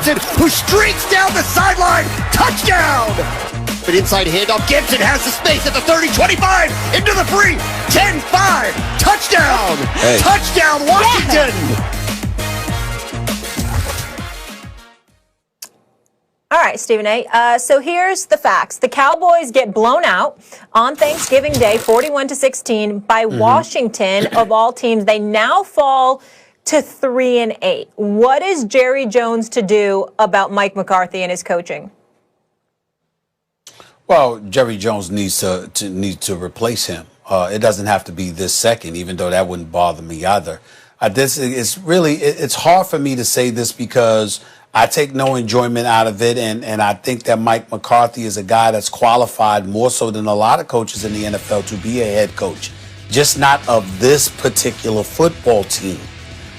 Gibson, who streaks down the sideline. Touchdown! But inside handoff, Gibson has the space at the 30, 25, into the free, 10-5, touchdown! Hey. Touchdown, Washington! Yeah. All right, Stephen A. So here's the facts. The Cowboys get blown out on Thanksgiving Day, 41-16, by Washington, of all teams. They now fall to 3-8. What is Jerry Jones to do about Mike McCarthy and his coaching? Well, Jerry Jones needs to replace him. It doesn't have to be this second, even though that wouldn't bother me either. It's hard for me to say this because I take no enjoyment out of it, and I think that Mike McCarthy is a guy that's qualified more so than a lot of coaches in the NFL to be a head coach, just not of this particular football team.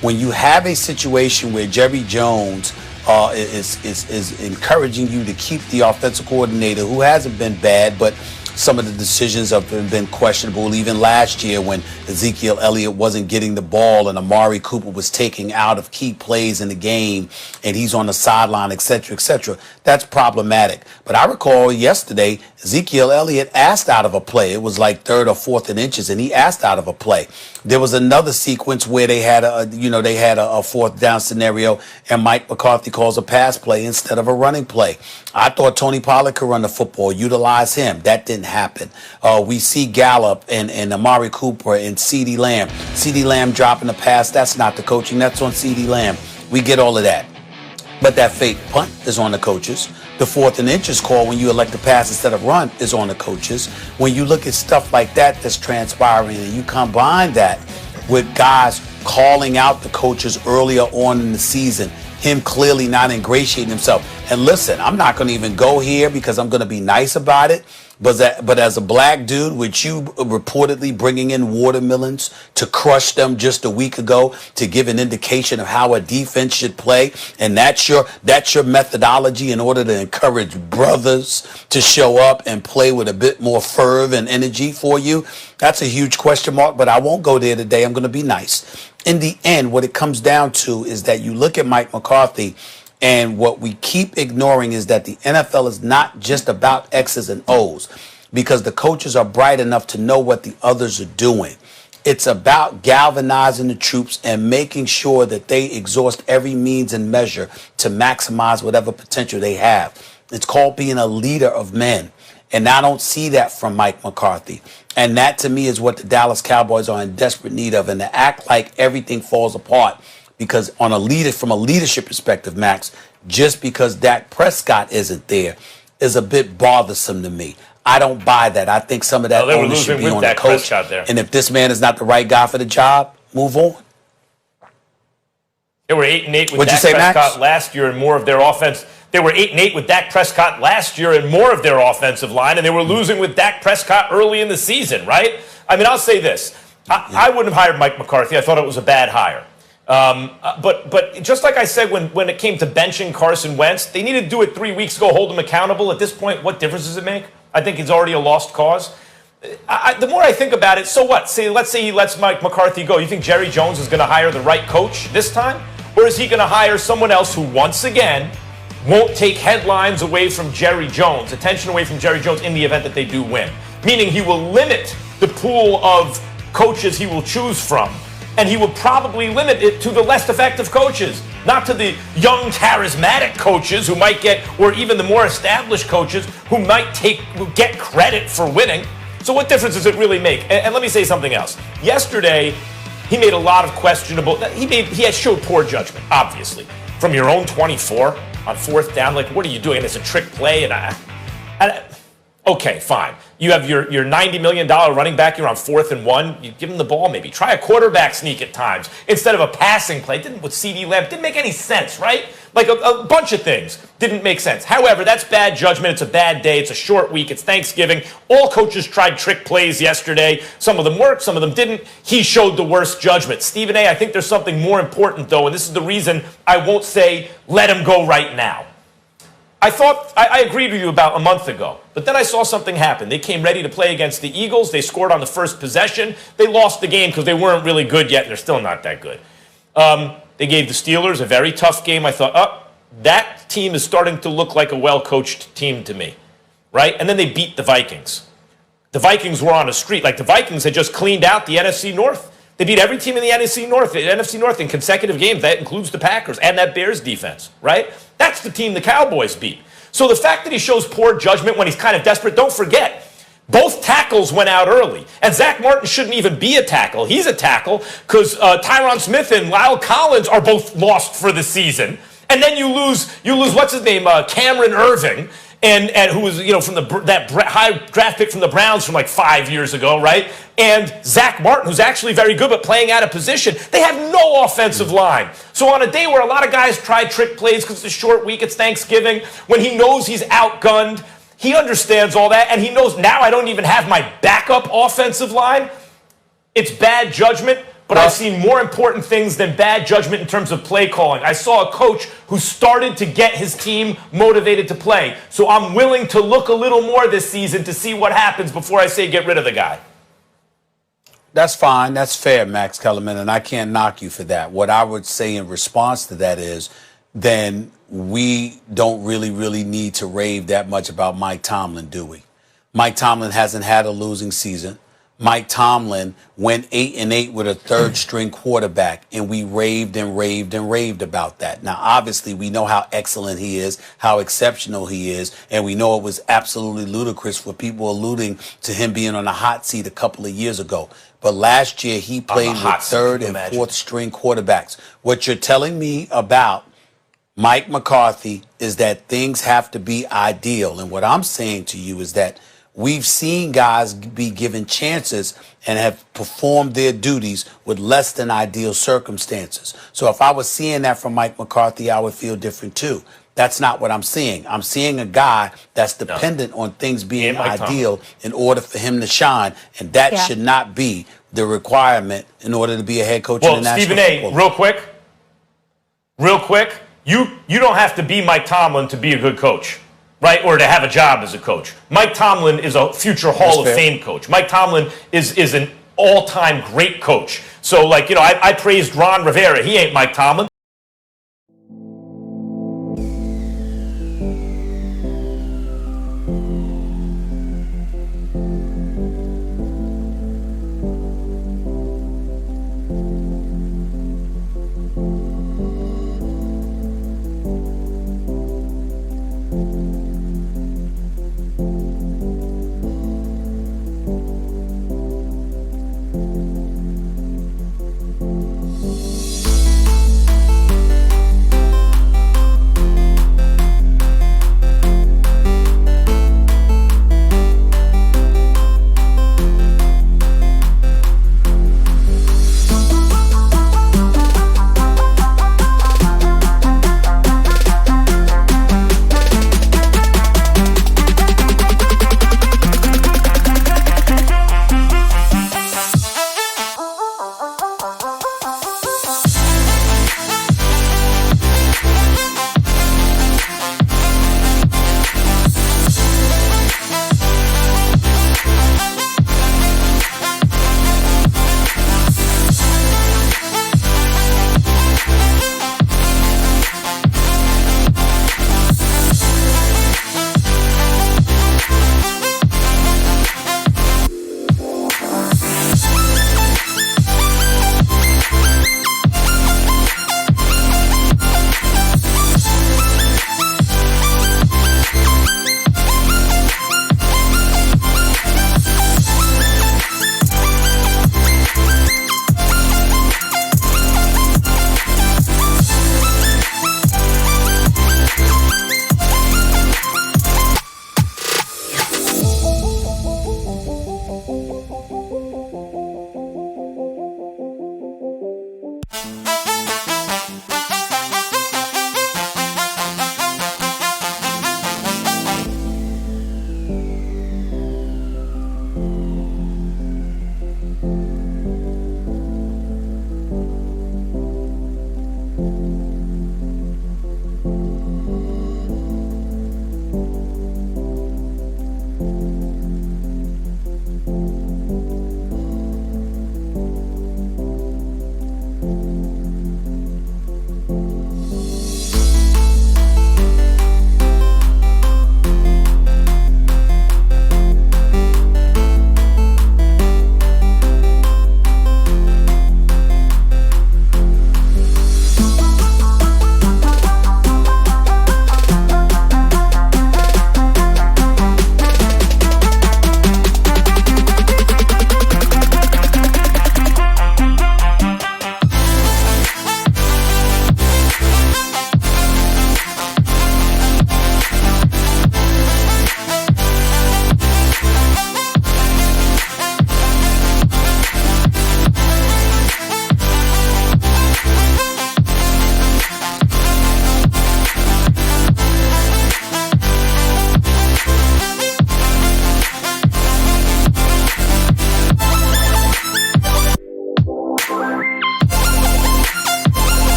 When you have a situation where Jerry Jones is encouraging you to keep the offensive coordinator, who hasn't been bad, but some of the decisions have been questionable. Even last year when Ezekiel Elliott wasn't getting the ball and Amari Cooper was taking out of key plays in the game and he's on the sideline, et cetera, that's problematic. But I recall yesterday, Ezekiel Elliott asked out of a play. It was like third or fourth and inches, and he asked out of a play. There was another sequence where they had a fourth down scenario, and Mike McCarthy calls a pass play instead of a running play. I thought Tony Pollard could run the football, utilize him. That didn't happen. We see Gallup and Amari Cooper and CeeDee Lamb. CeeDee Lamb dropping the pass, that's not the coaching. That's on CeeDee Lamb. We get all of that. But that fake punt is on the coaches. The fourth and inches call when you elect to pass instead of run is on the coaches. When you look at stuff like that that's transpiring and you combine that with guys calling out the coaches earlier on in the season, him clearly not ingratiating himself. And listen, I'm not going to even go here because I'm going to be nice about it. But as a black dude, with you reportedly bringing in watermelons to crush them just a week ago to give an indication of how a defense should play, and that's your methodology in order to encourage brothers to show up and play with a bit more fervor and energy for you, that's a huge question mark. But I won't go there today. I'm going to be nice. In the end, what it comes down to is that you look at Mike McCarthy, and what we keep ignoring is that the NFL is not just about X's and O's, because the coaches are bright enough to know what the others are doing. It's about galvanizing the troops and making sure that they exhaust every means and measure to maximize whatever potential they have. It's called being a leader of men. And I don't see that from Mike McCarthy. And that, to me, is what the Dallas Cowboys are in desperate need of. And to act like everything falls apart because from a leadership perspective, Max, just because Dak Prescott isn't there is a bit bothersome to me. I don't buy that. I think some of that onus should be on the coach. There. And if this man is not the right guy for the job, move on. They were 8-8 with Dak Prescott last year and more of their offense. They were 8-8 with Dak Prescott last year and more of their offensive line, and they were losing with Dak Prescott early in the season, right? I mean, I'll say this. I wouldn't have hired Mike McCarthy. I thought it was a bad hire. But just like I said when it came to benching Carson Wentz, they needed to do it 3 weeks ago, hold him accountable. At this point, what difference does it make? I think it's already a lost cause. The more I think about it, so what? Let's say he lets Mike McCarthy go. You think Jerry Jones is going to hire the right coach this time? Or is he going to hire someone else who, once again, won't take headlines away from Jerry Jones, attention away from Jerry Jones in the event that they do win? Meaning he will limit the pool of coaches he will choose from. And he will probably limit it to the less effective coaches, not to the young, charismatic coaches who might get, or even the more established coaches who might get credit for winning. So what difference does it really make? And let me say something else. Yesterday, he made a lot of questionable, he had showed poor judgment, obviously. From your own 24 on fourth down, like, what are you doing? And it's a trick play, okay, fine. You have your $90 million running back. You're on 4th and 1. You give him the ball, maybe. Try a quarterback sneak at times instead of a passing play. With CeeDee Lamb. Didn't make any sense, right? Like a bunch of things didn't make sense. However, that's bad judgment. It's a bad day. It's a short week. It's Thanksgiving. All coaches tried trick plays yesterday. Some of them worked. Some of them didn't. He showed the worst judgment. Stephen A., I think there's something more important, though, and this is the reason I won't say let him go right now. I agreed with you about a month ago, but then I saw something happen. They came ready to play against the Eagles. They scored on the first possession. They lost the game because they weren't really good yet, and they're still not that good. They gave the Steelers a very tough game. I thought, that team is starting to look like a well-coached team to me, right? And then they beat the Vikings. The Vikings were on a streak. Like, the Vikings had just cleaned out the NFC North. They beat every team in the NFC North in consecutive games. That includes the Packers and that Bears defense, right? That's the team the Cowboys beat. So the fact that he shows poor judgment when he's kind of desperate, don't forget, both tackles went out early. And Zach Martin shouldn't even be a tackle. He's a tackle because Tyron Smith and Lyle Collins are both lost for the season. And then you lose what's his name, Cameron Irving, and who was from that high draft pick from the Browns from like 5 years ago, right? And Zach Martin, who's actually very good but playing out of position. They have no offensive line. So on a day where a lot of guys try trick plays because it's a short week, it's Thanksgiving, when he knows he's outgunned, he understands all that, and he knows now I don't even have my backup offensive line. It's bad judgment. But I've seen more important things than bad judgment in terms of play calling. I saw a coach who started to get his team motivated to play. So I'm willing to look a little more this season to see what happens before I say get rid of the guy. That's fine. That's fair, Max Kellerman, and I can't knock you for that. What I would say in response to that is then we don't really need to rave that much about Mike Tomlin, do we? Mike Tomlin hasn't had a losing season. Mike Tomlin went 8-8 with a third-string quarterback, and we raved about that. Now, obviously, we know how excellent he is, how exceptional he is, and we know it was absolutely ludicrous for people alluding to him being on a hot seat a couple of years ago. But last year, he played with third and fourth-string quarterbacks. What you're telling me about Mike McCarthy is that things have to be ideal, and what I'm saying to you is that we've seen guys be given chances and have performed their duties with less than ideal circumstances. So if I was seeing that from Mike McCarthy, I would feel different too. That's not what I'm seeing. I'm seeing a guy that's dependent on things being ideal in order for him to shine, and that should not be the requirement in order to be a head coach in the National Football League. Real quick, you don't have to be Mike Tomlin to be a good coach. Right, or to have a job as a coach. Mike Tomlin is a future Hall of Fame coach. Mike Tomlin is an all-time great coach. So, I praised Ron Rivera. He ain't Mike Tomlin.